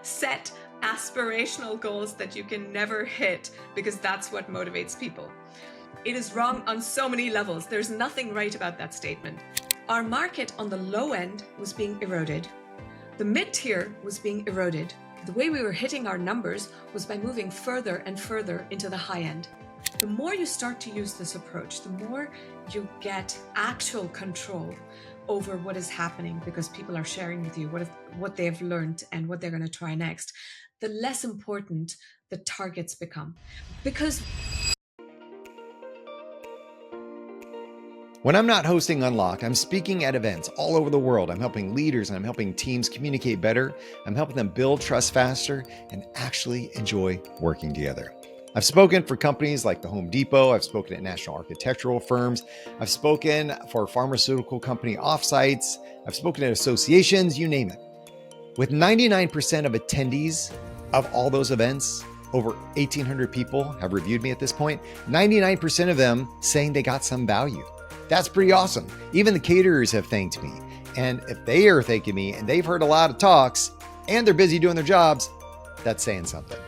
Set aspirational goals that you can never hit, because that's what motivates people. It is wrong on so many levels. There's nothing right about that statement. Our market on the low end was being eroded. The mid-tier was being eroded. The way we were hitting our numbers was by moving further and further into the high end. The more you start to use this approach, the more you get actual control over what is happening, because people are sharing with you what they've learned and what they're going to try next, the less important the targets become. Because when I'm not hosting Unlock, I'm speaking at events all over the world. I'm helping leaders and I'm helping teams communicate better. I'm helping them build trust faster and actually enjoy working together. I've spoken for companies like the Home Depot. I've spoken at national architectural firms. I've spoken for pharmaceutical company offsites. I've spoken at associations, you name it. With 99% of attendees of all those events, over 1,800 people have reviewed me at this point, 99% of them saying they got some value. That's pretty awesome. Even the caterers have thanked me. And if they are thanking me and they've heard a lot of talks and they're busy doing their jobs, that's saying something.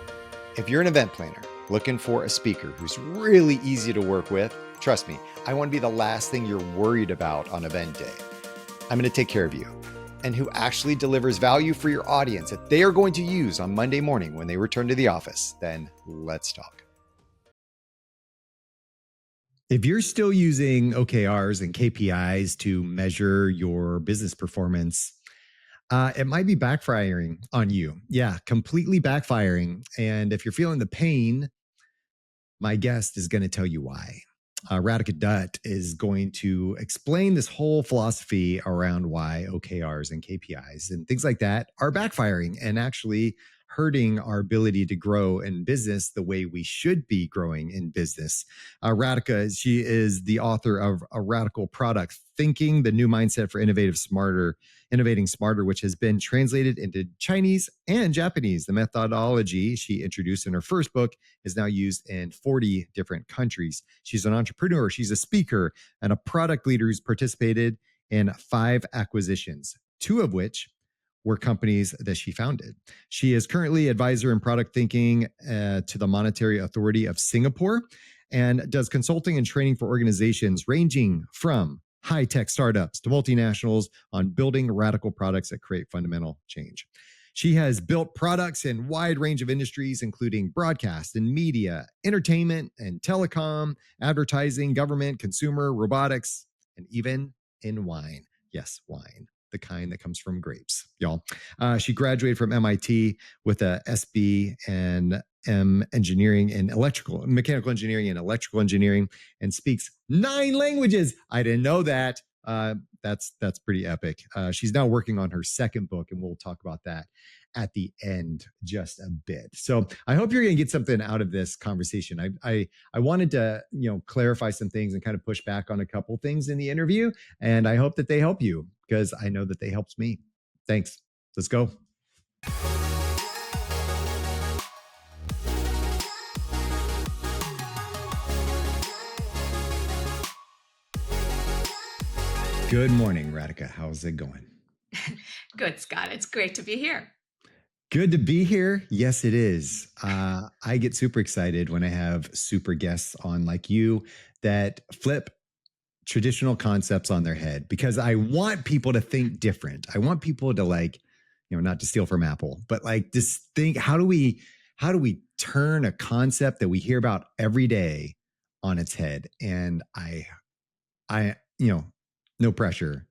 If you're an event planner looking for a speaker who's really easy to work with, trust me, I want to be the last thing you're worried about on event day. I'm going to take care of you, and who actually delivers value for your audience that they are going to use on Monday morning when they return to the office. Then let's talk. If you're still using OKRs and KPIs to measure your business performance, it might be backfiring on you. Yeah, completely backfiring. And if you're feeling the pain, my guest is going to tell you why. Radhika Dutt is going to explain this whole philosophy around why OKRs and KPIs and things like that are backfiring and actually hurting our ability to grow in business the way we should be growing in business. Radhika, she is the author of A Radical Product Thinking, the New Mindset for Innovating Smarter, which has been translated into Chinese and Japanese. The methodology she introduced in her first book is now used in 40 different countries. She's an entrepreneur, she's a speaker, and a product leader who's participated in 5 acquisitions, 2 of which were companies that she founded. She is currently advisor in product thinking to the Monetary Authority of Singapore and does consulting and training for organizations ranging from high-tech startups to multinationals on building radical products that create fundamental change. She has built products in a wide range of industries, including broadcast and media, entertainment and telecom, advertising, government, consumer, robotics, and even in wine. Yes, wine, the kind that comes from grapes, y'all. She graduated from MIT with a SB and M engineering and mechanical engineering and electrical engineering, and speaks 9 languages. I didn't know that. That's pretty epic. She's now working on her second book, and we'll talk about that at the end just a bit. So I hope you're going to get something out of this conversation. I wanted to clarify some things and kind of push back on a couple things in the interview, and I hope that they help you because I know that they helped me. Thanks. Let's go. Good morning, Radhika. How's it going? good, Skot. It's great to be here. Good to be here. Yes, it is. I get super excited when I have super guests on like you that flip traditional concepts on their head because I want people to think different. I want people to not to steal from Apple, but just think, how do we turn a concept that we hear about every day on its head? And I no pressure,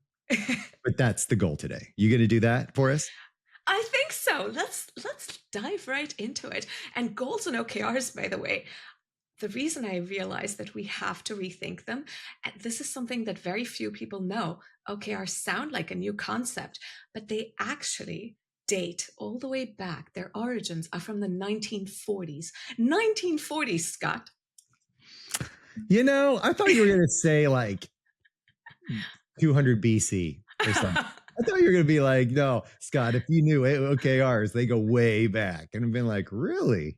but that's the goal today. You going to do that for us? I think so. Let's dive right into it. And goals and OKRs, by the way, the reason I realized that we have to rethink them, and this is something that very few people know, OKRs sound like a new concept, but they actually date all the way back. Their origins are from the 1940s. 1940s, Skot. I thought you were going to say 200 BC or something. I thought you were going to be like, no, Skot, if you knew OKRs, they go way back. And I've been like, really?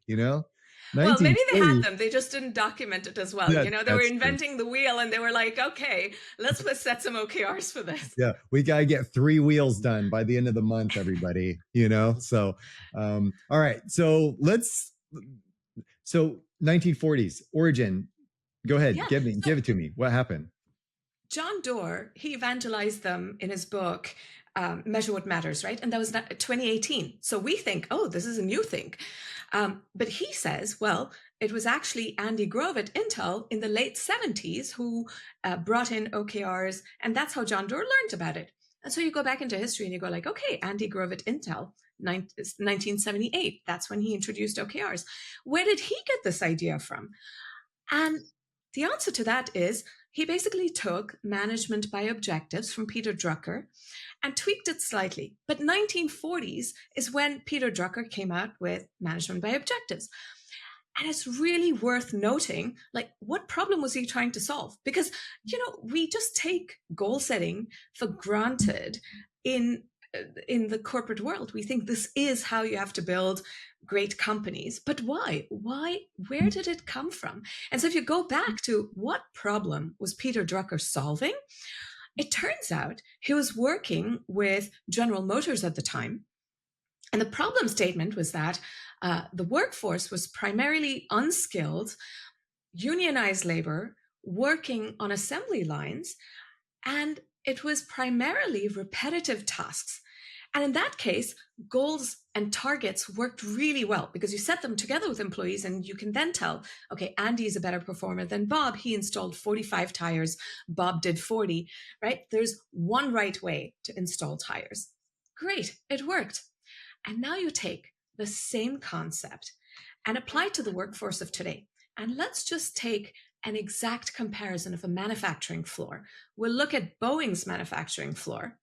Well, maybe they had 1940. them. They just didn't document it as well. Yeah, You know, they were that's true. inventing the wheel and they were like, okay, let's set some OKRs for this. Yeah, we got to get 3 wheels done by the end of the month, everybody, So, all right. So 1940s origin. Go ahead. Yeah. Give it to me. What happened? John Doerr, he evangelized them in his book, Measure What Matters, right? And that was 2018. So we think, oh, this is a new thing. But he says, well, it was actually Andy Grove at Intel in the late 70s who brought in OKRs. And that's how John Doerr learned about it. And so you go back into history and you go like, okay, Andy Grove at Intel, 1978. That's when he introduced OKRs. Where did he get this idea from? And the answer to that is he basically took management by objectives from Peter Drucker and tweaked it slightly. But 1940s is when Peter Drucker came out with management by objectives. And it's really worth noting, like, what problem was he trying to solve? Because, we just take goal setting for granted in the corporate world. We think this is how you have to build great companies. But why? Where did it come from? And so if you go back to what problem was Peter Drucker solving, it turns out he was working with General Motors at the time. And the problem statement was that the workforce was primarily unskilled, unionized labor, working on assembly lines, and it was primarily repetitive tasks. And in that case, goals and targets worked really well because you set them together with employees and you can then tell, okay, Andy is a better performer than Bob. He installed 45 tires. Bob did 40, right? There's one right way to install tires. Great, it worked. And now you take the same concept and apply it to the workforce of today. And let's just take an exact comparison of a manufacturing floor. We'll look at Boeing's manufacturing floor.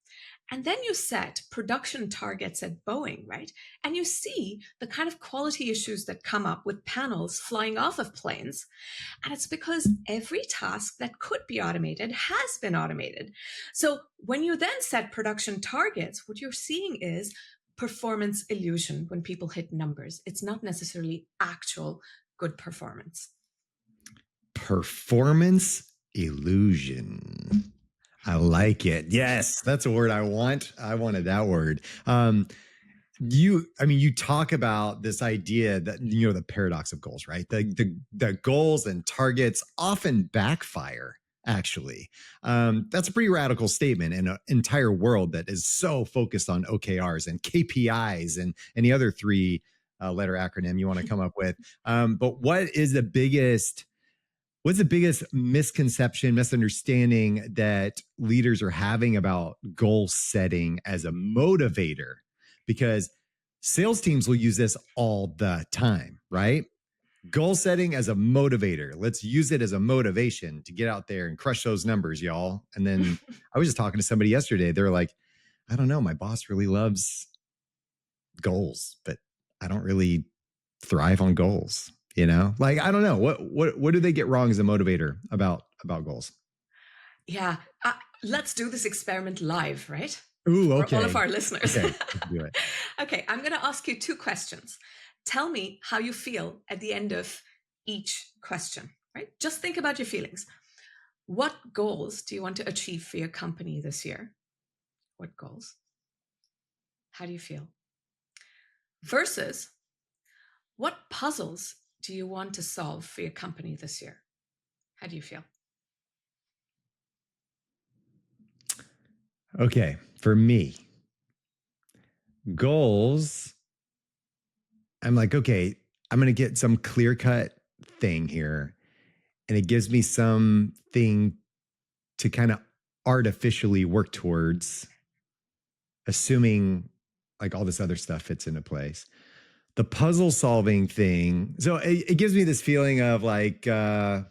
And then you set production targets at Boeing, right? And you see the kind of quality issues that come up with panels flying off of planes. And it's because every task that could be automated has been automated. So when you then set production targets, what you're seeing is performance illusion when people hit numbers. It's not necessarily actual good performance. Performance illusion. I like it. Yes, that's a word I want. I wanted that word. You talk about this idea that, the paradox of goals, right? The goals and targets often backfire, actually. That's a pretty radical statement in an entire world that is so focused on OKRs and KPIs and any other 3-letter acronym you want to come up with. But what's the biggest misconception, misunderstanding that leaders are having about goal setting as a motivator? Because sales teams will use this all the time, right? Goal setting as a motivator. Let's use it as a motivation to get out there and crush those numbers, y'all. And then I was just talking to somebody yesterday. They're like, I don't know, my boss really loves goals, but I don't really thrive on goals. Like, I don't know. What do they get wrong as a motivator about goals? Yeah. Let's do this experiment live, right? Ooh, okay. For all of our listeners. Okay, let's do it. Okay, I'm going to ask you 2 questions. Tell me how you feel at the end of each question, right? Just think about your feelings. What goals do you want to achieve for your company this year? What goals? How do you feel? Versus, what puzzles do you want to solve for your company this year? How do you feel? Okay, for me, goals, I'm like, okay, I'm going to get some clear-cut thing here, and it gives me something to kind of artificially work towards, assuming like all this other stuff fits into place. The puzzle solving thing, so it gives me this feeling of like, okay,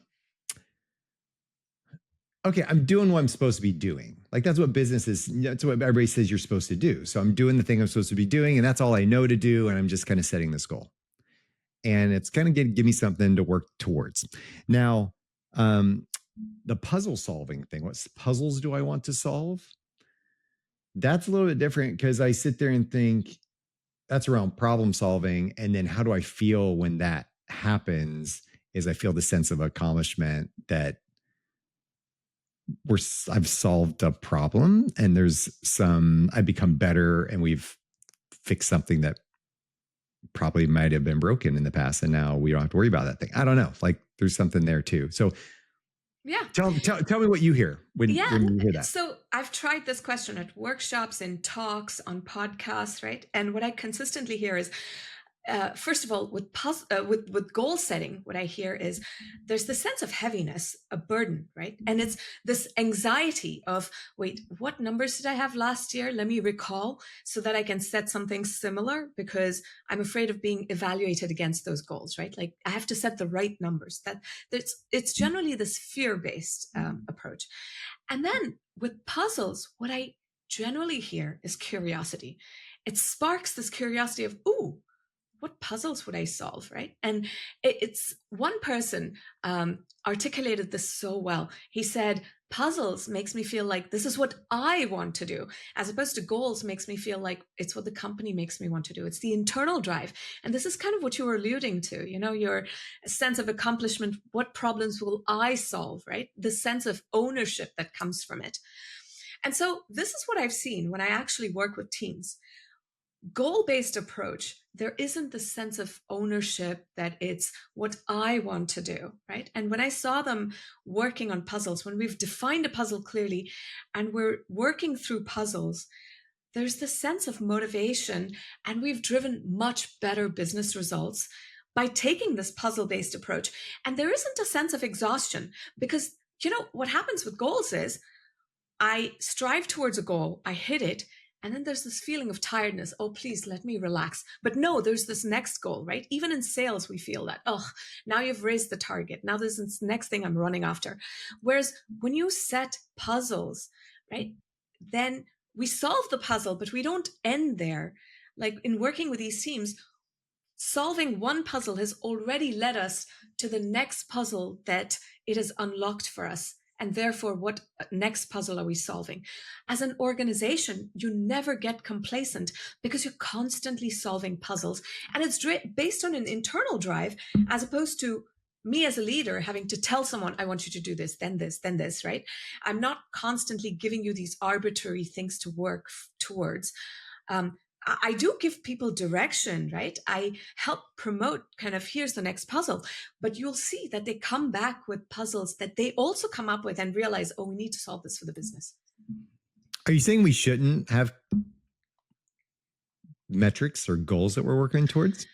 I'm doing what I'm supposed to be doing. Like that's what business is. That's what everybody says you're supposed to do. So I'm doing the thing I'm supposed to be doing, and that's all I know to do. And I'm just kind of setting this goal, and it's kind of give me something to work towards. Now, the puzzle solving thing. What puzzles do I want to solve? That's a little bit different because I sit there and think that's around problem solving, and then how do I feel when that happens is I feel the sense of accomplishment that I've solved a problem, and I've become better, and we've fixed something that probably might have been broken in the past, and now we don't have to worry about that thing. I don't know. Like there's something there too. So yeah. Tell me what you hear when you hear that. So I've tried this question at workshops, in talks, on podcasts, right? And what I consistently hear is, first of all, with goal setting, what I hear is there's the sense of heaviness, a burden, right? And it's this anxiety of, wait, what numbers did I have last year? Let me recall so that I can set something similar, because I'm afraid of being evaluated against those goals, right? Like I have to set the right numbers. It's generally this fear-based approach. And then with puzzles, what I generally hear is curiosity. It sparks this curiosity of, ooh, what puzzles would I solve, right? And it's one person articulated this so well. He said, puzzles makes me feel like this is what I want to do, as opposed to goals makes me feel like it's what the company makes me want to do. It's the internal drive. And this is kind of what you were alluding to, your sense of accomplishment. What problems will I solve, right? The sense of ownership that comes from it. And so this is what I've seen when I actually work with teams. Goal-based approach, there isn't the sense of ownership that it's what I want to do, right? And when I saw them working on puzzles, when we've defined a puzzle clearly and we're working through puzzles, there's this sense of motivation, and we've driven much better business results by taking this puzzle-based approach. And there isn't a sense of exhaustion, because what happens with goals is I strive towards a goal, I hit it, and then there's this feeling of tiredness. Oh, please let me relax. But no, there's this next goal, right? Even in sales, we feel that, oh, now you've raised the target. Now there's this next thing I'm running after. Whereas when you set puzzles, right, then we solve the puzzle, but we don't end there. Like in working with these teams, solving one puzzle has already led us to the next puzzle that it has unlocked for us. And therefore, what next puzzle are we solving? As an organization, you never get complacent because you're constantly solving puzzles. And it's based on an internal drive, as opposed to me as a leader having to tell someone, I want you to do this, then this, right? I'm not constantly giving you these arbitrary things to work towards. I do give people direction, right? I help promote kind of, here's the next puzzle, but you'll see that they come back with puzzles that they also come up with and realize, oh, we need to solve this for the business. Are you saying we shouldn't have metrics or goals that we're working towards?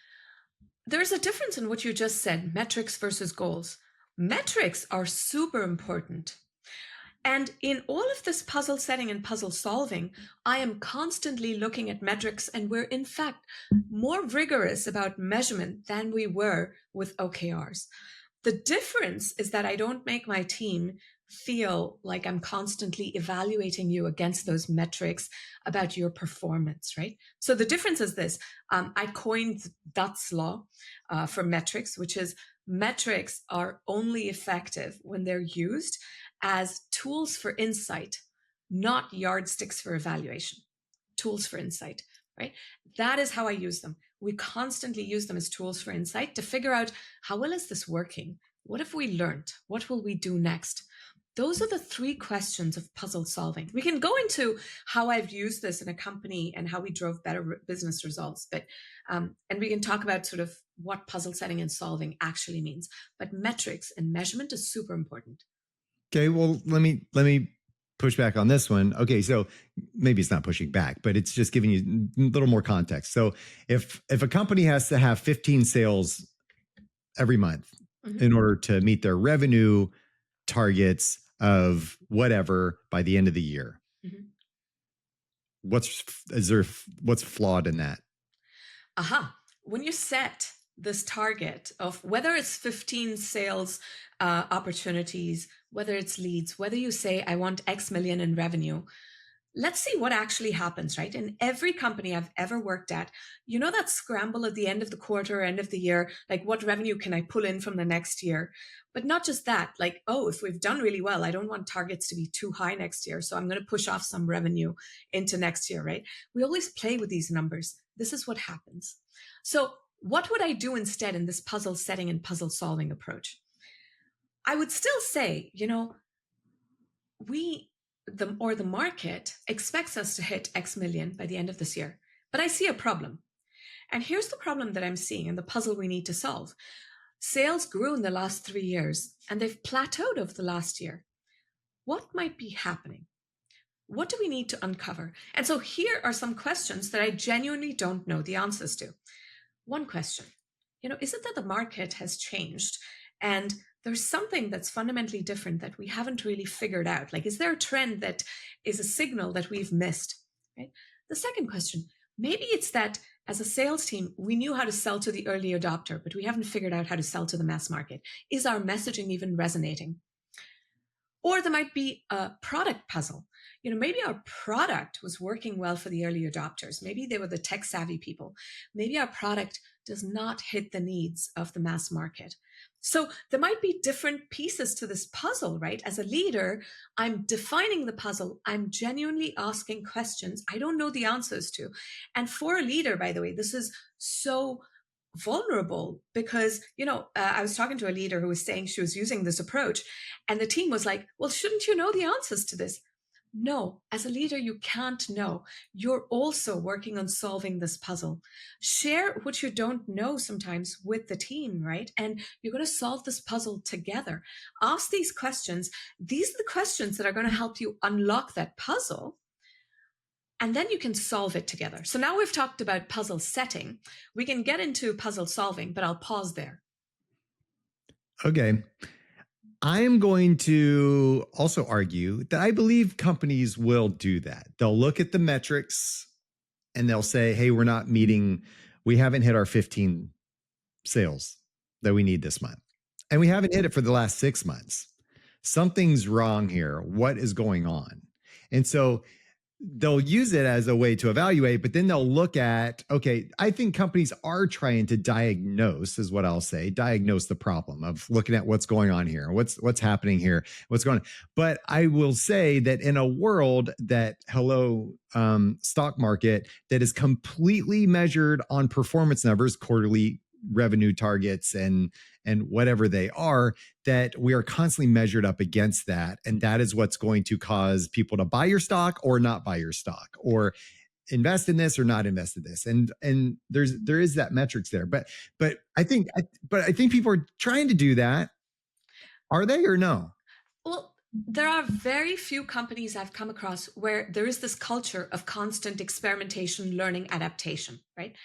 There's a difference in what you just said, metrics versus goals. Metrics are super important. And in all of this puzzle setting and puzzle solving, I am constantly looking at metrics, and we're in fact more rigorous about measurement than we were with OKRs. The difference is that I don't make my team feel like I'm constantly evaluating you against those metrics about your performance, right? So the difference is this. I coined Dutt's law for metrics, which is metrics are only effective when they're used as tools for insight, not yardsticks for evaluation. Tools for insight, right? That is how I use them. We constantly use them as tools for insight to figure out, how well is this working? What have we learned? What will we do next? Those are the three questions of puzzle solving. We can go into how I've used this in a company and how we drove better business results, but and we can talk about sort of what puzzle setting and solving actually means. But metrics and measurement is super important. Okay, well, let me push back on this one. Okay, so maybe it's not pushing back, but it's just giving you a little more context. So if a company has to have 15 sales every month in order to meet their revenue targets of whatever by the end of the year, what's flawed in that? When you set this target of whether it's 15 sales opportunities, whether it's leads, whether you say, I want X million in revenue, let's see what actually happens, right? In every company I've ever worked at, you know that scramble at the end of the quarter, end of the year, like what revenue can I pull in from the next year? But not just that, like, oh, if we've done really well, I don't want targets to be too high next year, so I'm going to push off some revenue into next year, right? We always play with these numbers. This is what happens. So What would I do instead in this puzzle setting and puzzle solving approach? I would still say, the market expects us to hit X million by the end of this year. But I see a problem. And here's the problem that I'm seeing and the puzzle we need to solve. Sales grew in the last 3 years and they've plateaued over the last year. What might be happening? What do we need to uncover? And so here are some questions that I genuinely don't know the answers to. One question, is it that the market has changed and there's something that's fundamentally different that we haven't really figured out? Like, is there a trend that is a signal that we've missed? Right? The second question, maybe it's that as a sales team, we knew how to sell to the early adopter, but we haven't figured out how to sell to the mass market. Is our messaging even resonating? Or there might be a product puzzle. Maybe our product was working well for the early adopters. Maybe they were the tech savvy people. Maybe our product does not hit the needs of the mass market. So there might be different pieces to this puzzle, right? As a leader, I'm defining the puzzle. I'm genuinely asking questions I don't know the answers to. And for a leader, by the way, this is so vulnerable because, I was talking to a leader who was saying she was using this approach and the team was like, well, shouldn't you know the answers to this? No, as a leader, you can't know. You're also working on solving this puzzle. Share what you don't know sometimes with the team, right? And you're going to solve this puzzle together. Ask these questions. These are the questions that are going to help you unlock that puzzle. And then you can solve it together. So now we've talked about puzzle setting. We can get into puzzle solving, but I'll pause there. Okay. I am going to also argue that I believe companies will do that. They'll look at the metrics and they'll say, hey, we haven't hit our 15 sales that we need this month. And we haven't hit it for the last 6 months. Something's wrong here. What is going on? And so they'll use it as a way to evaluate, but then they'll look at, okay, I think companies are trying to diagnose, is what I'll say, diagnose the problem of looking at what's going on here, what's happening here, what's going on. But I will say that in a world that, stock market that is completely measured on performance numbers, quarterly revenue targets and whatever they are, that we are constantly measured up against that. And that is what's going to cause people to buy your stock or not buy your stock, or invest in this or not invest in this. And there is that metrics there. But I think people are trying to do that. Are they or no? Well, there are very few companies I've come across where there is this culture of constant experimentation, learning, adaptation, right?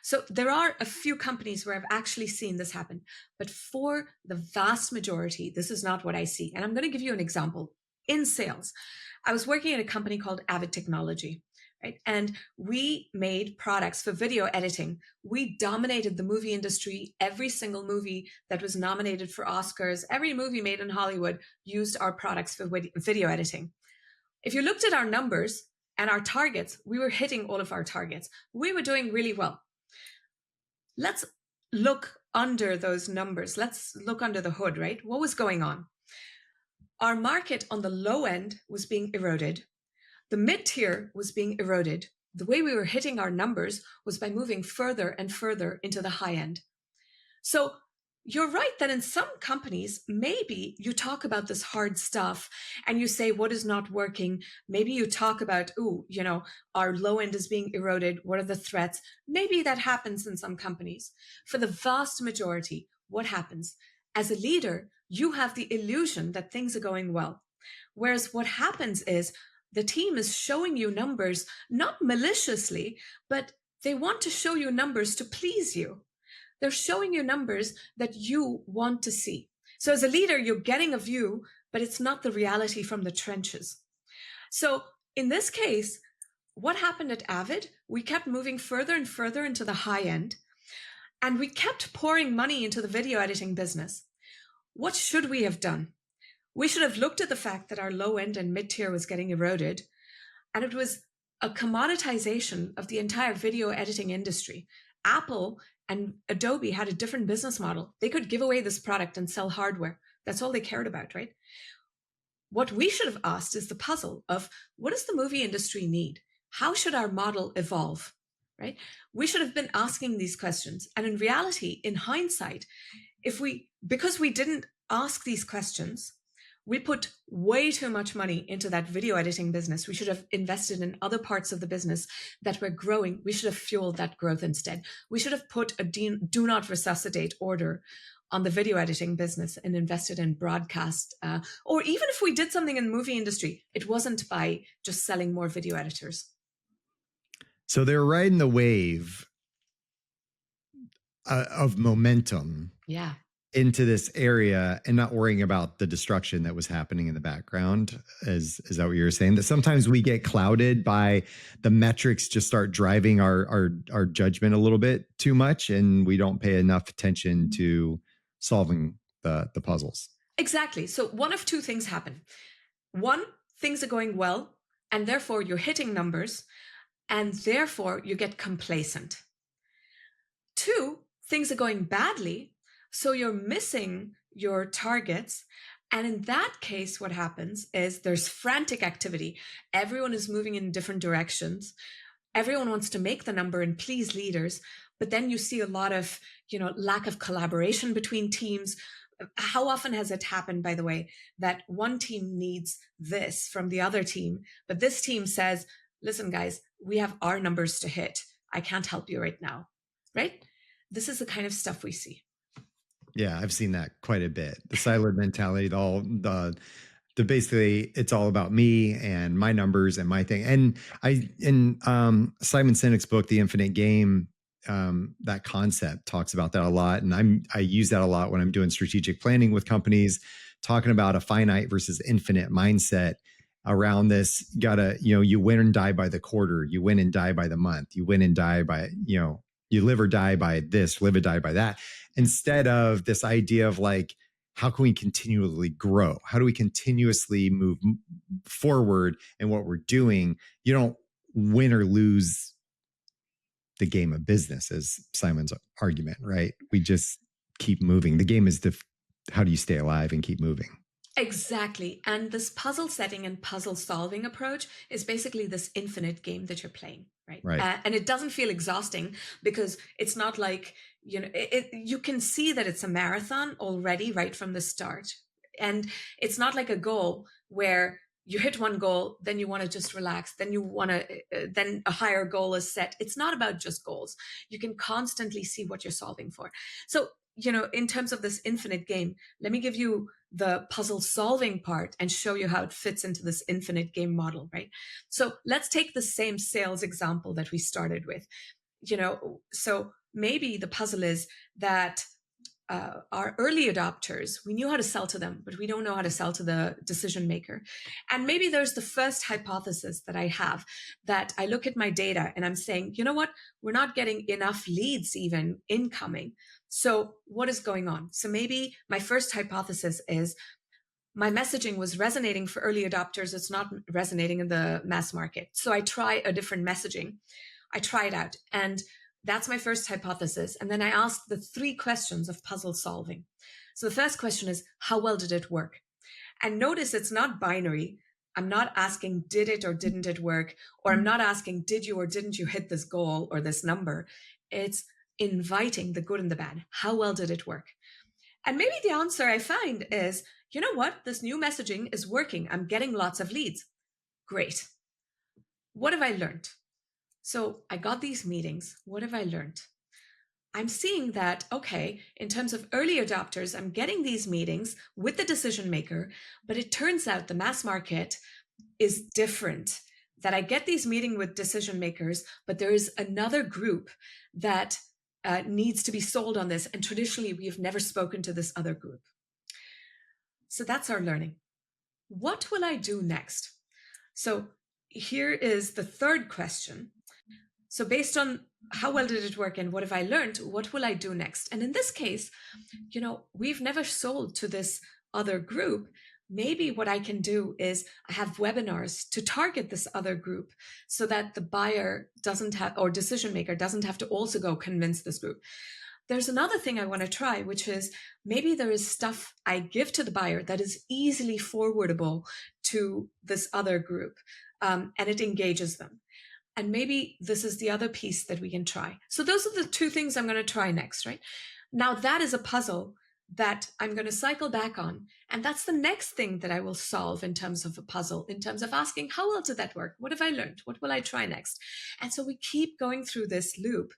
So there are a few companies where I've actually seen this happen, but for the vast majority, this is not what I see. And I'm going to give you an example. In sales, I was working at a company called Avid Technology, right? And we made products for video editing. We dominated the movie industry. Every single movie that was nominated for Oscars, every movie made in Hollywood used our products for video editing. If you looked at our numbers and our targets, we were hitting all of our targets. We were doing really well. Let's look under those numbers. Let's look under the hood, right? What was going on? Our market on the low end was being eroded. The mid-tier was being eroded. The way we were hitting our numbers was by moving further and further into the high end. So you're right that in some companies, maybe you talk about this hard stuff and you say, what is not working? Maybe you talk about, our low end is being eroded. What are the threats? Maybe that happens in some companies. For the vast majority, what happens? As a leader, you have the illusion that things are going well. Whereas what happens is the team is showing you numbers, not maliciously, but they want to show you numbers to please you. They're showing you numbers that you want to see. So as a leader, you're getting a view, but it's not the reality from the trenches. So in this case, what happened at Avid? We kept moving further and further into the high end, and we kept pouring money into the video editing business. What should we have done? We should have looked at the fact that our low end and mid-tier was getting eroded, and it was a commoditization of the entire video editing industry. Apple and Adobe had a different business model. They could give away this product and sell hardware. That's all they cared about, right? What we should have asked is the puzzle of, what does the movie industry need? How should our model evolve? right? We should have been asking these questions. And in reality, in hindsight, because we didn't ask these questions, we put way too much money into that video editing business. We should have invested in other parts of the business that were growing. We should have fueled that growth instead. We should have put a do not resuscitate order on the video editing business and invested in broadcast. Or even if we did something in the movie industry, it wasn't by just selling more video editors. So they're riding the wave of momentum. Yeah. Into this area and not worrying about the destruction that was happening in the background. Is that what you're saying? That sometimes we get clouded by the metrics, just start driving our judgment a little bit too much, and we don't pay enough attention to solving the puzzles. Exactly. So one of two things happen. One, things are going well, and therefore you're hitting numbers, and therefore you get complacent. Two, things are going badly, so you're missing your targets. And in that case, what happens is there's frantic activity. Everyone is moving in different directions. Everyone wants to make the number and please leaders. But then you see a lot of, lack of collaboration between teams. How often has it happened, by the way, that one team needs this from the other team, but this team says, listen, guys, we have our numbers to hit. I can't help you right now, right? This is the kind of stuff we see. Yeah, I've seen that quite a bit. The siloed mentality, the basically it's all about me and my numbers and my thing. And in Simon Sinek's book, The Infinite Game, that concept talks about that a lot. And I use that a lot when I'm doing strategic planning with companies, talking about a finite versus infinite mindset around this. You win and die by the quarter, you win and die by the month, you win and die by, you live or die by this, live or die by that, instead of this idea of like, how can we continually grow? How do we continuously move forward in what we're doing? You don't win or lose the game of business, as Simon's argument, right? We just keep moving. The game is how do you stay alive and keep moving? Exactly. And this puzzle setting and puzzle solving approach is basically this infinite game that you're playing, right? And it doesn't feel exhausting because it's not like, you can see that it's a marathon already right from the start. And it's not like a goal where you hit one goal, then you want to just relax, then then a higher goal is set. It's not about just goals. You can constantly see what you're solving for. So, in terms of this infinite game, let me give you the puzzle solving part and show you how it fits into this infinite game model, right? So let's take the same sales example that we started with. So maybe the puzzle is that our early adopters, we knew how to sell to them, but we don't know how to sell to the decision maker. And maybe there's the first hypothesis that I have, that I look at my data and I'm saying, you know what, we're not getting enough leads even incoming. So what is going on? So maybe my first hypothesis is my messaging was resonating for early adopters. It's not resonating in the mass market. So I try a different messaging. I try it out. And that's my first hypothesis. And then I ask the 3 questions of puzzle solving. So the first question is, how well did it work? And notice it's not binary. I'm not asking, did it or didn't it work? Or I'm not asking, did you or didn't you hit this goal or this number? It's inviting the good and the bad. How well did it work? And maybe the answer I find is, you know what? This new messaging is working. I'm getting lots of leads. Great. What have I learned? So I got these meetings. What have I learned? I'm seeing that, okay, in terms of early adopters, I'm getting these meetings with the decision maker, but it turns out the mass market is different. That I get these meetings with decision makers, but there is another group that needs to be sold on this. And traditionally, we have never spoken to this other group. So that's our learning. What will I do next? So here is the third question. So based on how well did it work and what have I learned, what will I do next? And in this case, we've never sold to this other group. Maybe what I can do is I have webinars to target this other group so that the buyer or decision maker doesn't have to also go convince this group. There's another thing I want to try, which is maybe there is stuff I give to the buyer that is easily forwardable to this other group, and it engages them. And maybe this is the other piece that we can try. So those are the two things I'm going to try next, right? Now that is a puzzle that I'm going to cycle back on. And that's the next thing that I will solve in terms of a puzzle, in terms of asking, how well did that work? What have I learned? What will I try next? And so we keep going through this loop.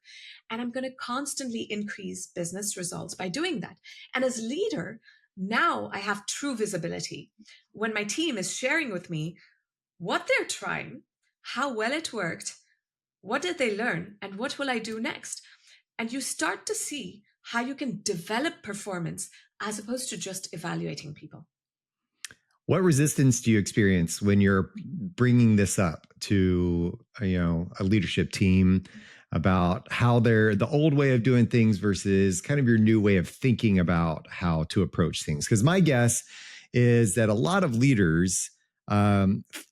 And I'm going to constantly increase business results by doing that. And as leader, now I have true visibility. When my team is sharing with me what they're trying, how well it worked, what did they learn, and what will I do next? And you start to see how you can develop performance as opposed to just evaluating people. What resistance do you experience when you're bringing this up to, a leadership team about how they're the old way of doing things versus kind of your new way of thinking about how to approach things? Because my guess is that a lot of leaders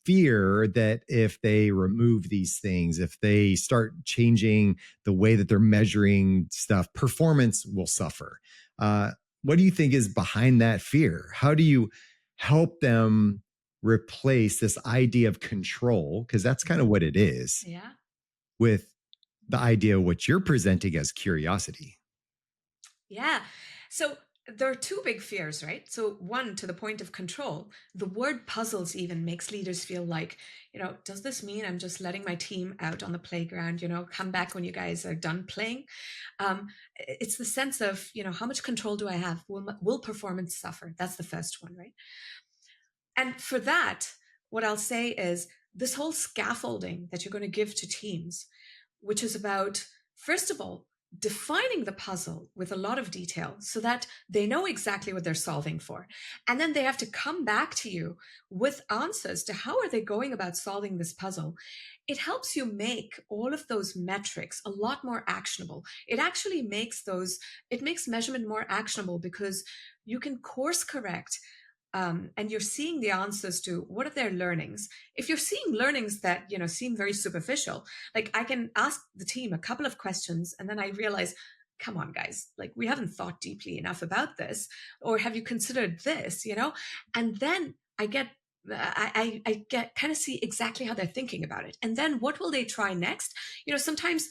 fear that if they remove these things, if they start changing the way that they're measuring stuff, performance will suffer. What do you think is behind that fear? How do you help them replace this idea of control? Because that's kind of what it is. Yeah. With the idea of what you're presenting as curiosity. Yeah. So there are two big fears, right? So one, to the point of control, the word puzzles even makes leaders feel like, does this mean I'm just letting my team out on the playground, come back when you guys are done playing? It's the sense of, how much control do I have? Will performance suffer? That's the first one, right? And for that, what I'll say is this whole scaffolding that you're going to give to teams, which is about, first of all, defining the puzzle with a lot of detail so that they know exactly what they're solving for. And then they have to come back to you with answers to how are they going about solving this puzzle. It helps you make all of those metrics a lot more actionable. It actually makes measurement more actionable because you can course correct. And you're seeing the answers to what are their learnings. If you're seeing learnings that seem very superficial, like I can ask the team a couple of questions and then I realize, come on guys, like we haven't thought deeply enough about this, or have you considered this, and then I get kind of see exactly how they're thinking about it. And then what will they try next? Sometimes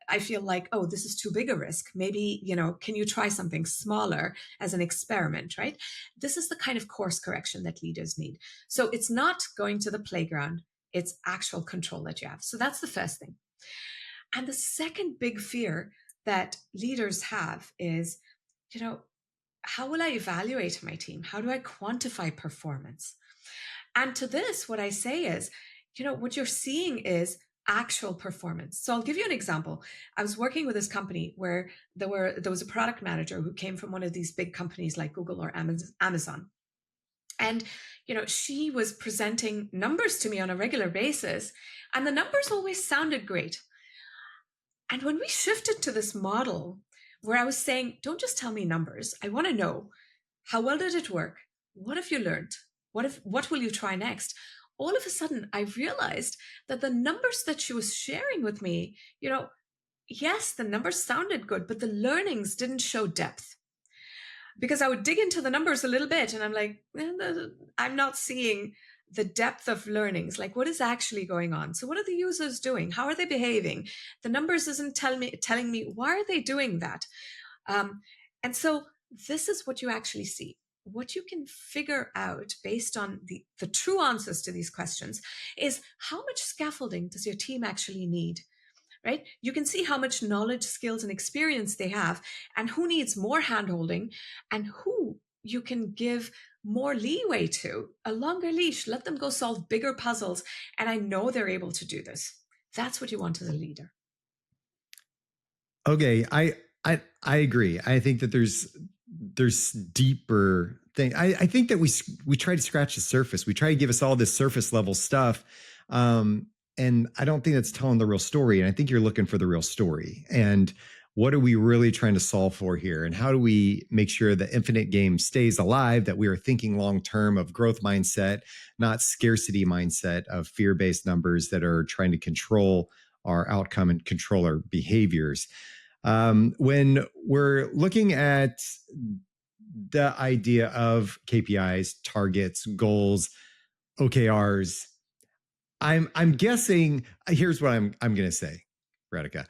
I feel like, oh, this is too big a risk. Maybe, can you try something smaller as an experiment, right? This is the kind of course correction that leaders need. So it's not going to the playground, it's actual control that you have. So that's the first thing. And the second big fear that leaders have is, how will I evaluate my team? How do I quantify performance? And to this, what I say is, what you're seeing is actual performance. So I'll give you an example. I was working with this company where there was a product manager who came from one of these big companies like Google or Amazon. And, she was presenting numbers to me on a regular basis, and the numbers always sounded great. And when we shifted to this model where I was saying, don't just tell me numbers. I want to know, how well did it work? What have you learned? What will you try next? All of a sudden, I realized that the numbers that she was sharing with me, yes, the numbers sounded good, but the learnings didn't show depth. Because I would dig into the numbers a little bit and I'm like, I'm not seeing the depth of learnings, like what is actually going on. So what are the users doing? How are they behaving? The numbers isn't telling me why are they doing that? And so this is what you actually see. What you can figure out based on the true answers to these questions is how much scaffolding does your team actually need, right? You can see how much knowledge, skills, and experience they have and who needs more handholding and who you can give more leeway to, a longer leash, let them go solve bigger puzzles. And I know they're able to do this. That's what you want as a leader. Okay, I agree. I think that there's deeper thing. I think that we try to scratch the surface. We try to give us all this surface level stuff. And I don't think that's telling the real story. And I think you're looking for the real story. And what are we really trying to solve for here? And how do we make sure the infinite game stays alive, that we are thinking long-term of growth mindset, not scarcity mindset of fear-based numbers that are trying to control our outcome and control our behaviors. When we're looking at the idea of KPIs, targets, goals, OKRs, I'm guessing. Here's what I'm going to say, Radhika.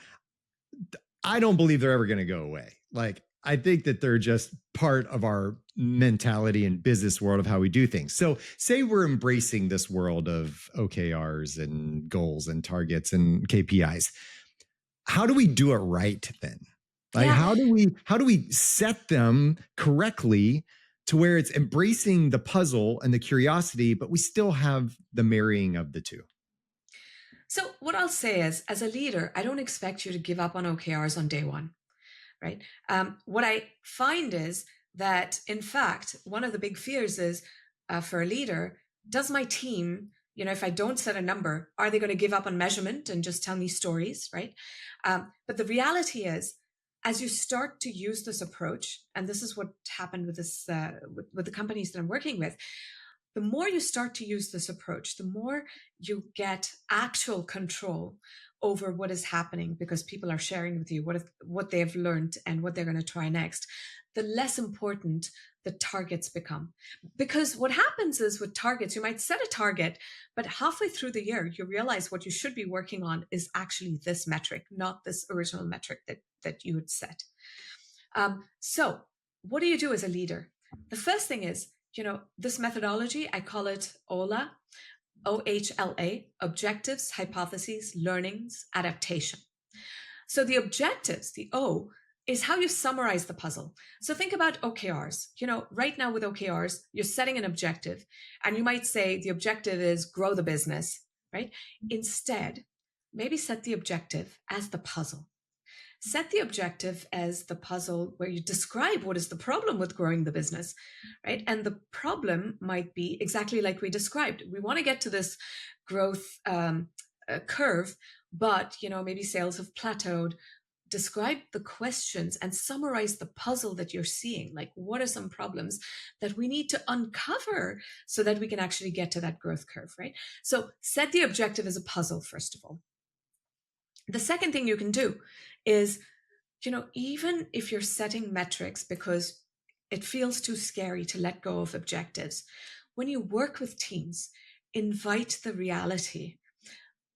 I don't believe they're ever going to go away. Like, I think that they're just part of our mentality and business world of how we do things. So, say we're embracing this world of OKRs and goals and targets and KPIs. How do we do it right then? Like, Yeah. how do we set them correctly to where it's embracing the puzzle and the curiosity, but we still have the marrying of the two? So, what I'll say is, as a leader, I don't expect you to give up on OKRs on day one, right? What I find is that, in fact, one of the big fears is for a leader, does my team, if I don't set a number, are they going to give up on measurement and just tell me stories, right? But the reality is, as you start to use this approach, and this is what happened with this with the companies that I'm working with, the more you start to use this approach, the more you get actual control over what is happening because people are sharing with you what they have learned and what they're going to try next, the less important the targets become. Because what happens is with targets, you might set a target, but halfway through the year, you realize what you should be working on is actually this metric, not this original metric that you had set. So what do you do as a leader? The first thing is, this methodology, I call it OHLA, OHLA, objectives, hypotheses, learnings, adaptation. So the objectives, the O, is how you summarize the puzzle. So think about OKRs. Right now with OKRs, you're setting an objective, and you might say the objective is grow the business, right? Instead, maybe set the objective as the puzzle. Set the objective as the puzzle where you describe what is the problem with growing the business, right? And the problem might be exactly like we described. We want to get to this growth curve, but maybe sales have plateaued. Describe the questions and summarize the puzzle that you're seeing. Like, what are some problems that we need to uncover so that we can actually get to that growth curve, right? So set the objective as a puzzle, first of all. The second thing you can do is, even if you're setting metrics because it feels too scary to let go of objectives, when you work with teams, invite the reality.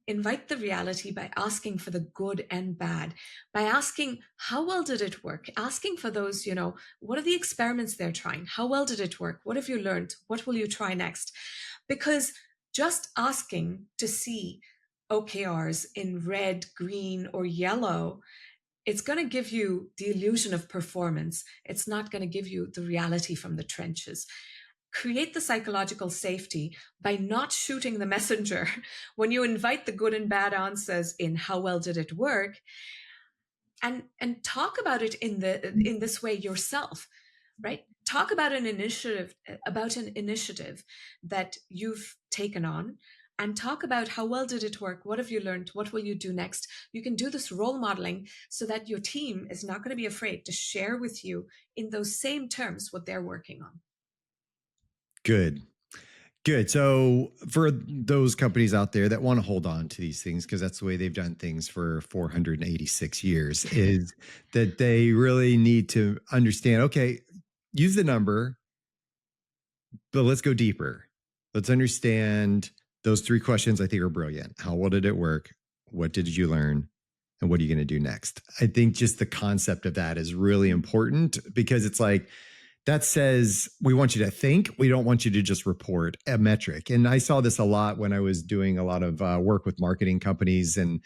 Invite the reality by asking for the good and bad, by asking, how well did it work? Asking for those, what are the experiments they're trying? How well did it work? What have you learned? What will you try next? Because just asking to see OKRs in red, green, or yellow, it's going to give you the illusion of performance. It's not going to give you the reality from the trenches. Create the psychological safety by not shooting the messenger. When you invite the good and bad answers in how well did it work, and talk about it in this way yourself, right? Talk about an initiative that you've taken on, and talk about how well did it work? What have you learned? What will you do next? You can do this role modeling so that your team is not going to be afraid to share with you in those same terms what they're working on. Good. Good. So for those companies out there that want to hold on to these things, because that's the way they've done things for 486 years, is that they really need to understand, okay, use the number, but let's go deeper. Let's understand those three questions I think are brilliant. How well did it work? What did you learn? And what are you going to do next? I think just the concept of that is really important, because it's like, that says we want you to think. We don't want you to just report a metric. And I saw this a lot when I was doing a lot of work with marketing companies, and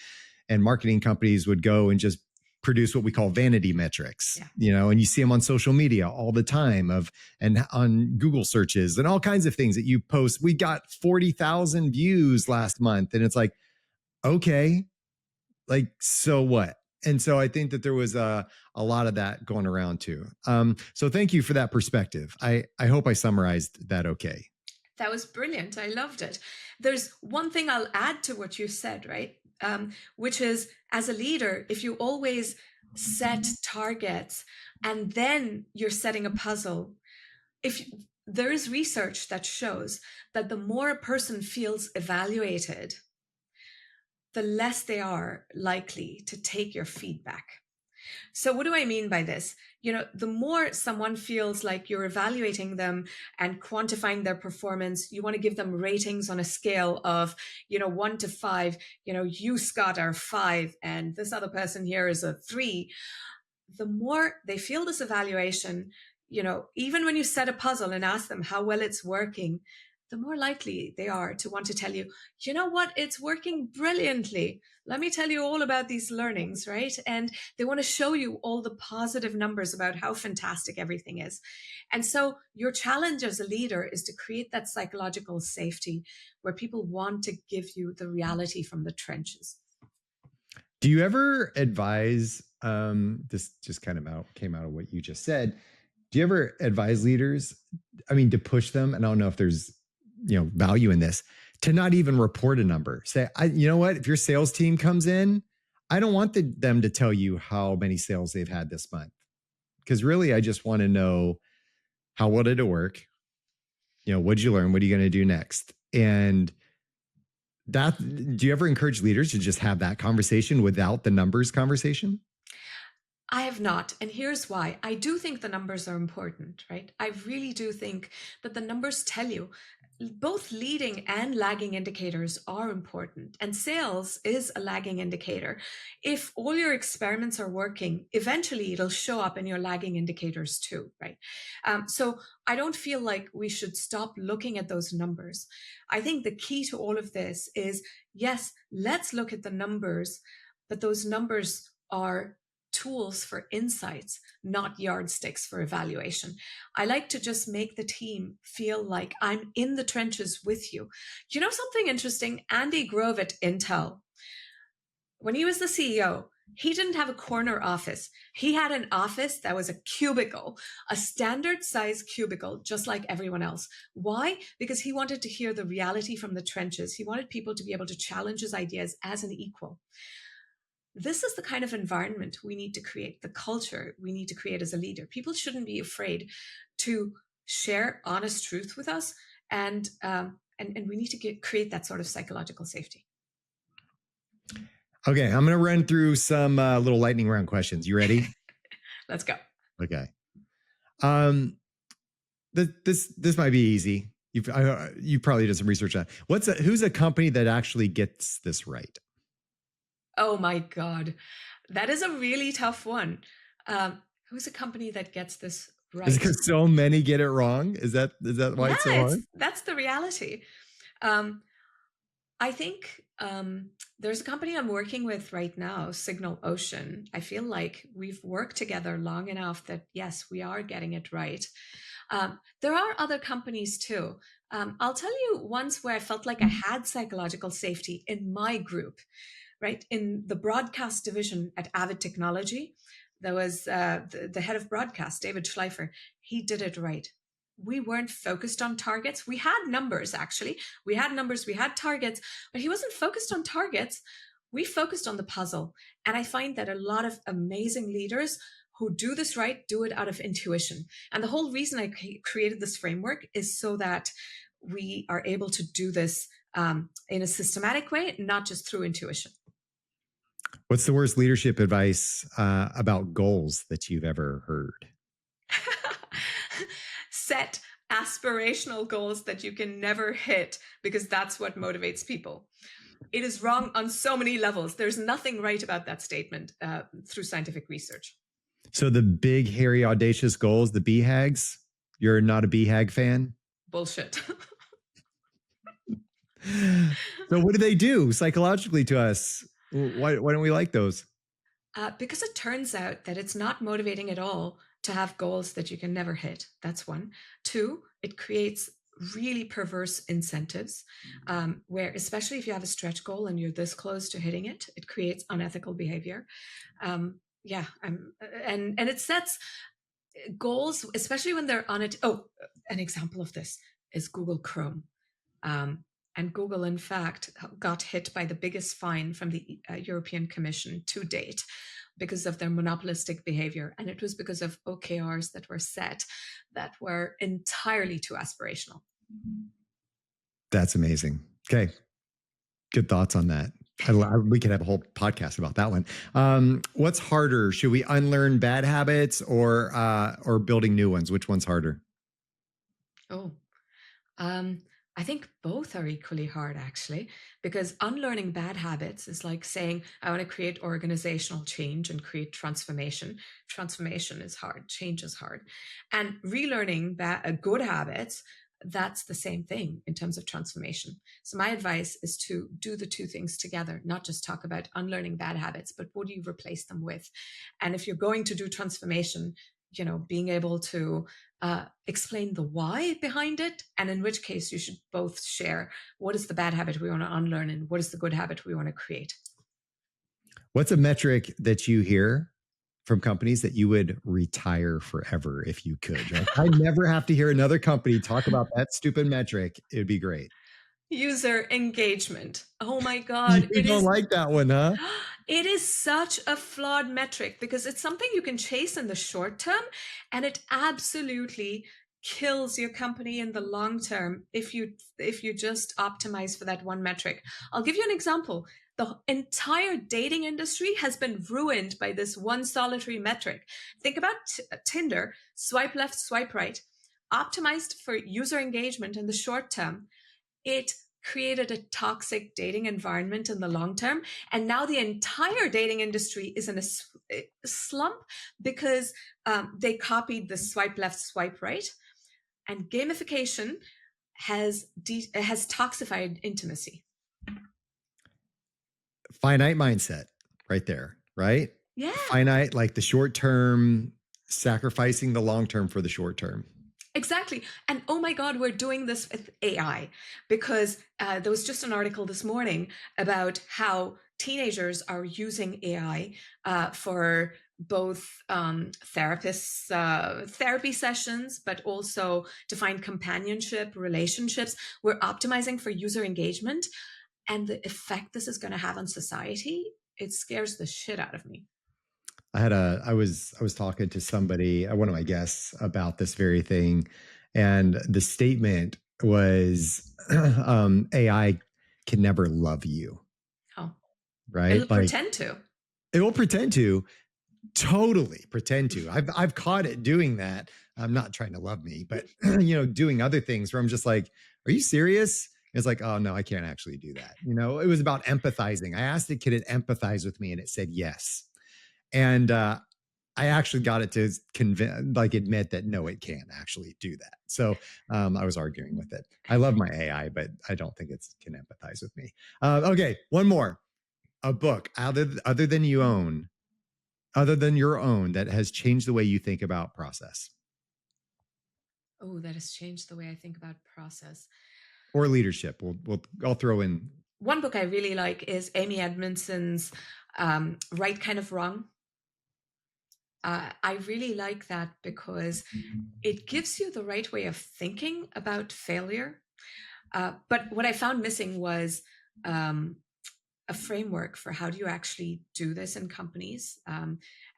marketing companies would go and just produce what we call vanity metrics, and you see them on social media all the time and on Google searches and all kinds of things that you post. We got 40,000 views last month. And it's like, okay, like, so what? And so I think that there was a lot of that going around too. So thank you for that perspective. I hope I summarized that okay. That was brilliant. I loved it. There's one thing I'll add to what you said, right? Which is, as a leader, if you always set targets and then you're setting a puzzle, there is research that shows that the more a person feels evaluated, the less they are likely to take your feedback. So, what do I mean by this? The more someone feels like you're evaluating them and quantifying their performance, you want to give them ratings on a scale of, 1 to 5. You, Scott, are 5, and this other person here is a 3. The more they feel this evaluation, even when you set a puzzle and ask them how well it's working, the more likely they are to want to tell you, you know what, it's working brilliantly. Let me tell you all about these learnings, right? And they want to show you all the positive numbers about how fantastic everything is. And so your challenge as a leader is to create that psychological safety where people want to give you the reality from the trenches. Do you ever advise, this just kind of came out of what you just said. Do you ever advise leaders, to push them? And I don't know if there's, value in this, to not even report a number. Say, you know what, if your sales team comes in, I don't want them to tell you how many sales they've had this month. Because really, I just want to know, how well did it work? What did you learn? What are you going to do next? And do you ever encourage leaders to just have that conversation without the numbers conversation? I have not. And here's why. I do think the numbers are important, right? I really do think that the numbers tell you. Both leading and lagging indicators are important, and sales is a lagging indicator. If all your experiments are working, eventually it'll show up in your lagging indicators too, right? So I don't feel like we should stop looking at those numbers. I think the key to all of this is, yes, let's look at the numbers, but those numbers are tools for insights, not yardsticks for evaluation. I like to just make the team feel like I'm in the trenches with you. You know something interesting? Andy Grove at Intel, when he was the CEO, he didn't have a corner office. He had an office that was a cubicle, a standard size cubicle, just like everyone else. Why? Because he wanted to hear the reality from the trenches. He wanted people to be able to challenge his ideas as an equal. This is the kind of environment we need to create, the culture we need to create as a leader. People shouldn't be afraid to share honest truth with us, and we need to create that sort of psychological safety. Okay, I'm going to run through some little lightning round questions. You ready? Let's go. Okay. This might be easy. You probably did some research on it. Who's a company that actually gets this right? Oh my God, that is a really tough one. Who's a company that gets this right? Is it because so many get it wrong? Is that why it's so hard? That's the reality. I think there's a company I'm working with right now, Signal Ocean. I feel like we've worked together long enough that, yes, we are getting it right. There are other companies too. I'll tell you ones where I felt like I had psychological safety in my group. Right? In the broadcast division at Avid Technology, there was the head of broadcast, David Schleifer. He did it right. We weren't focused on targets. We had numbers, actually. We had numbers, we had targets, but he wasn't focused on targets. We focused on the puzzle. And I find that a lot of amazing leaders who do this right do it out of intuition. And the whole reason I created this framework is so that we are able to do this in a systematic way, not just through intuition. What's the worst leadership advice about goals that you've ever heard? Set aspirational goals that you can never hit, because that's what motivates people. It is wrong on so many levels. There's nothing right about that statement through scientific research. So the big, hairy, audacious goals, the BHAGs, you're not a BHAG fan? Bullshit. So what do they do psychologically to us? Why don't we like those? Because it turns out that it's not motivating at all to have goals that you can never hit. That's one. Two, it creates really perverse incentives where, especially if you have a stretch goal and you're this close to hitting it, it creates unethical behavior. And it sets goals, especially when they're on it. Oh, an example of this is Google Chrome. And Google, in fact, got hit by the biggest fine from the European Commission to date because of their monopolistic behavior. And it was because of OKRs that were set that were entirely too aspirational. That's amazing. Okay. Good thoughts on that. We could have a whole podcast about that one. What's harder? Should we unlearn bad habits or building new ones? Which one's harder? Oh, Um, I think both are equally hard, actually, because unlearning bad habits is like saying, I want to create organizational change and create transformation. Transformation is hard, change is hard. And relearning good habits, that's the same thing in terms of transformation. So, my advice is to do the two things together, not just talk about unlearning bad habits, but what do you replace them with? And if you're going to do transformation, being able to explain the why behind it, and in which case you should both share what is the bad habit we want to unlearn and what is the good habit we want to create. What's a metric that you hear from companies that you would retire forever if you could? Like, I never have to hear another company talk about that stupid metric. It'd be great. User engagement. Oh my God. You don't like that one, huh? It is such a flawed metric because it's something you can chase in the short term, and it absolutely kills your company in the long term if you just optimize for that one metric. I'll give you an example. The entire dating industry has been ruined by this one solitary metric. Think about Tinder, swipe left, swipe right, optimized for user engagement in the short term. It created a toxic dating environment in the long term. And now the entire dating industry is in a slump because they copied the swipe left, swipe right. And gamification has toxified intimacy. Finite mindset right there, right? Yeah. Finite, like the short term, sacrificing the long term for the short term. Exactly. And oh my God, we're doing this with AI because there was just an article this morning about how teenagers are using AI for both therapists, therapy sessions, but also to find companionship, relationships. We're optimizing for user engagement, and the effect this is going to have on society, it scares the shit out of me. I was talking to somebody, one of my guests, about this very thing, and the statement was, AI can never love you. Oh, right? It'll pretend to. It will pretend to, totally pretend to. I've caught it doing that. I'm not trying to love me, but doing other things where I'm just like, are you serious? It's like, oh no, I can't actually do that. It was about empathizing. I asked it, could it empathize with me? And it said yes. And I actually got it to admit that no, it can't actually do that. So I was arguing with it. I love my AI, but I don't think it can empathize with me. Okay, one more. A book other than your own that has changed the way you think about process. Oh, that has changed the way I think about process. Or leadership. I'll throw in. One book I really like is Amy Edmondson's Right Kind of Wrong. I really like that because it gives you the right way of thinking about failure. But what I found missing was a framework for how do you actually do this in companies.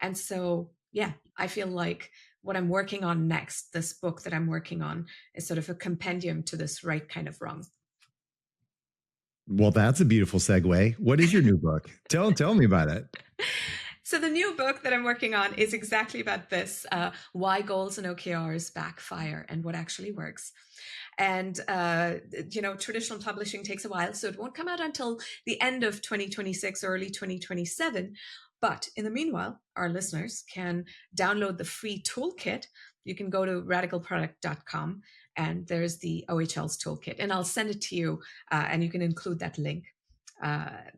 And so, yeah, I feel like what I'm working on next, this book that I'm working on, is sort of a compendium to this right kind of wrong. Well, that's a beautiful segue. What is your new book? Tell me about it. So the new book that I'm working on is exactly about this, why goals and OKRs backfire and what actually works. And, traditional publishing takes a while, so it won't come out until the end of 2026, early 2027. But in the meanwhile, our listeners can download the free toolkit. You can go to radicalproduct.com and there's the OHL's toolkit, and I'll send it to you and you can include that link.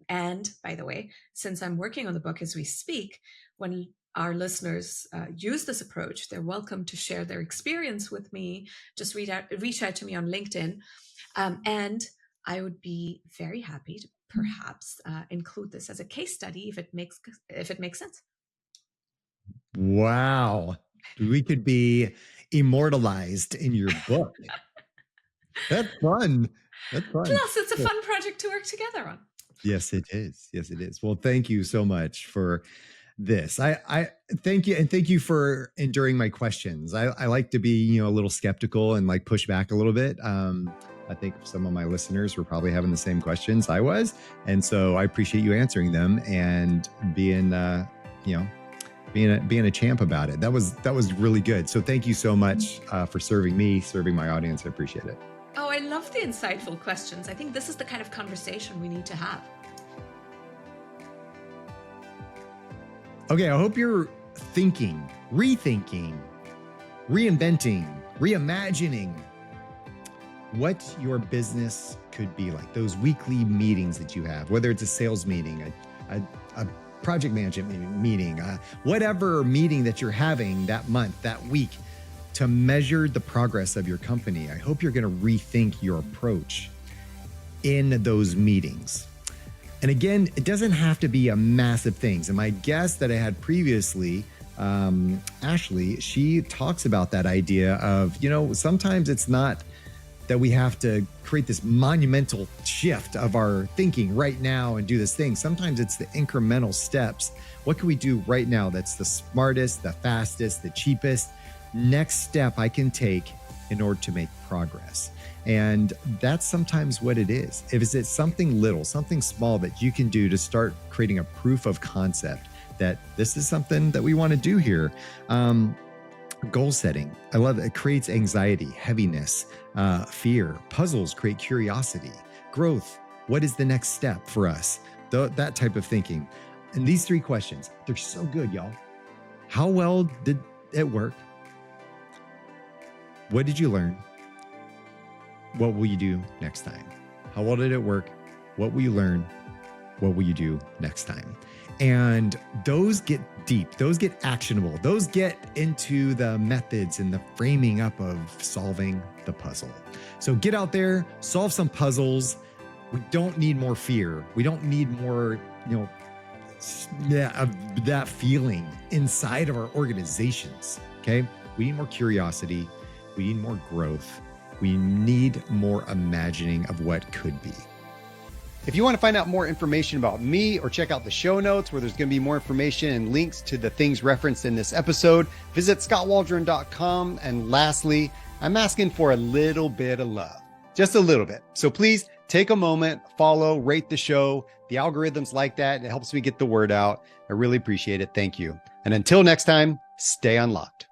And by the way, since I'm working on the book as we speak, when our listeners use this approach, they're welcome to share their experience with me. Just reach out to me on LinkedIn. And I would be very happy to perhaps include this as a case study if it makes sense. Wow. We could be immortalized in your book. That's fun. That's fun. Plus, it's a fun project to work together on. Yes, it is. Yes, it is. Well, thank you so much for this. I thank you, and thank you for enduring my questions. I like to be, a little skeptical and like push back a little bit. I think some of my listeners were probably having the same questions I was. And so I appreciate you answering them and being a champ about it. That was really good. So thank you so much for serving my audience. I appreciate it. Oh, I love the insightful questions. I think this is the kind of conversation we need to have. Okay, I hope you're thinking, rethinking, reinventing, reimagining what your business could be like. Those weekly meetings that you have, whether it's a sales meeting, a project management meeting, whatever meeting that you're having that month, that week, to measure the progress of your company. I hope you're going to rethink your approach in those meetings. And again, it doesn't have to be a massive thing. And my guest that I had previously, Ashley, she talks about that idea of, sometimes it's not that we have to create this monumental shift of our thinking right now and do this thing. Sometimes it's the incremental steps. What can we do right now that's the smartest, the fastest, the cheapest next step I can take in order to make progress? And that's sometimes what it is. If it's something little, something small that you can do to start creating a proof of concept that this is something that we want to do here. Goal setting. I love it. It creates anxiety, heaviness, fear. Puzzles create curiosity, growth. What is the next step for us? That type of thinking. And these 3 questions, they're so good, y'all. How well did it work? What did you learn? What will you do next time? How well did it work? What will you learn? What will you do next time? And those get deep, those get actionable, those get into the methods and the framing up of solving the puzzle. So get out there, solve some puzzles. We don't need more fear. We don't need more, of that feeling inside of our organizations. Okay. We need more curiosity. We need more growth. We need more imagining of what could be. If you want to find out more information about me or check out the show notes where there's going to be more information and links to the things referenced in this episode, visit skotwaldron.com. And lastly, I'm asking for a little bit of love, just a little bit. So please take a moment, follow, rate the show. The algorithms like that. It helps me get the word out. I really appreciate it. Thank you. And until next time, stay unlocked.